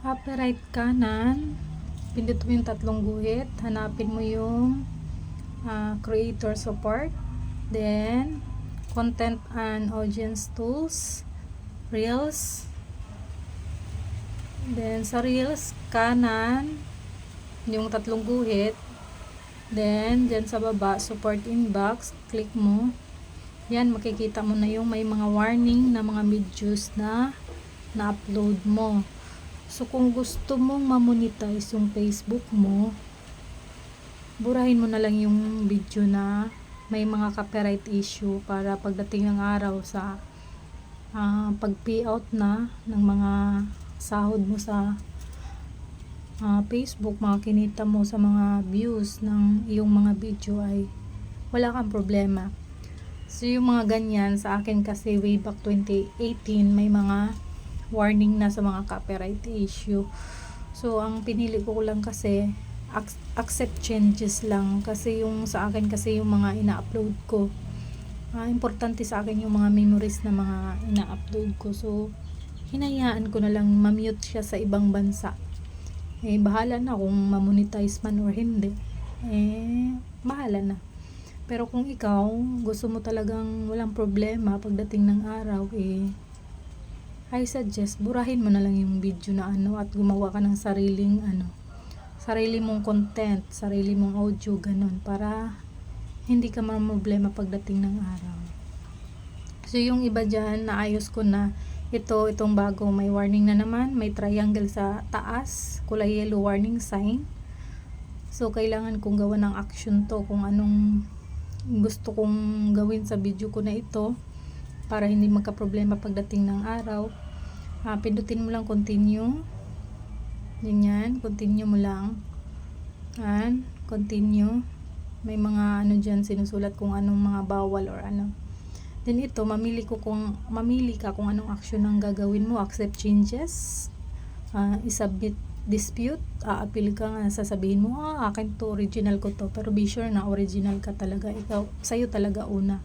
Upper right kanan, pindot mo yung tatlong guhit, hanapin mo yung creator support, then content and audience tools, reels, then sa reels kanan yung tatlong guhit, then dyan sa baba support inbox, click mo yan, makikita mo na yung may mga warning na mga videos na na-upload mo. So kung gusto mong ma-monetize yung Facebook mo, burahin mo na lang yung video na may mga copyright issue para pagdating ng araw sa pag-payout na ng mga sahod mo sa Facebook, mga kinita mo sa mga views ng iyong mga video ay wala kang problema. So yung mga ganyan sa akin kasi way back 2018 may mga warning na sa mga copyright issue. So ang pinili ko lang kasi accept changes lang, kasi yung sa akin kasi yung mga ina-upload ko importante sa akin yung mga memories na mga ina-upload ko. So hinayaan ko na lang ma-mute siya sa ibang bansa. Bahala na kung ma-monetize man or hindi, bahala na. Pero kung ikaw gusto mo talagang walang problema pagdating ng araw, I suggest burahin mo na lang yung video na at gumawa ka ng sarili mong content, sarili mong audio, ganun, para hindi ka problema pagdating ng araw. So yung iba dyan naayos ko na. Itong bago, may warning na naman, may triangle sa taas, kulay yellow warning sign. So kailangan kong gawa ng action to, kung anong gusto kong gawin sa video ko na ito para hindi magka-problema pagdating ng araw. Pindutin mo lang continue, ganyan, continue mo lang, and continue. May mga dyan sinusulat kung anong mga bawal or ano. Then ito, mamili ka kung anong action ang gagawin mo. Accept changes, isubmit dispute, appeal ka nga, sasabihin mo akin to, original ko to, pero be sure na original ka talaga, ikaw, sa'yo talaga una,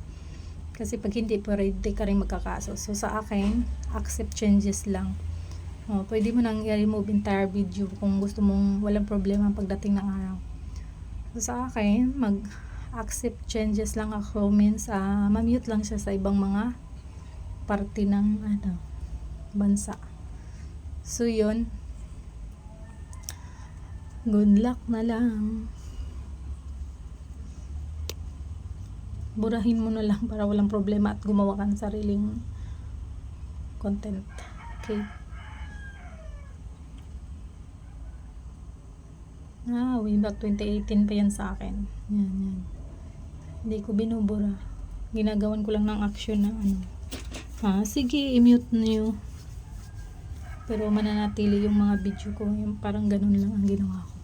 kasi pag hindi, pwede ka rin magkakaso. So sa akin, accept changes lang. Pwede mo nang i-remove entire video kung gusto mong walang problema pagdating ng araw. So sa akin, accept changes lang ako, means ma-mute lang siya sa ibang mga parte ng bansa. So yun, good luck na lang. Burahin mo na lang para walang problema at gumawa ka ng sariling content. Okay. Way back 2018 pa yan sa akin. Yan. Hindi ko binubura. Ginagawan ko lang ng action na sige, i-mute niyo. Pero mananatili yung mga video ko, yung parang ganun lang ang ginawa ko.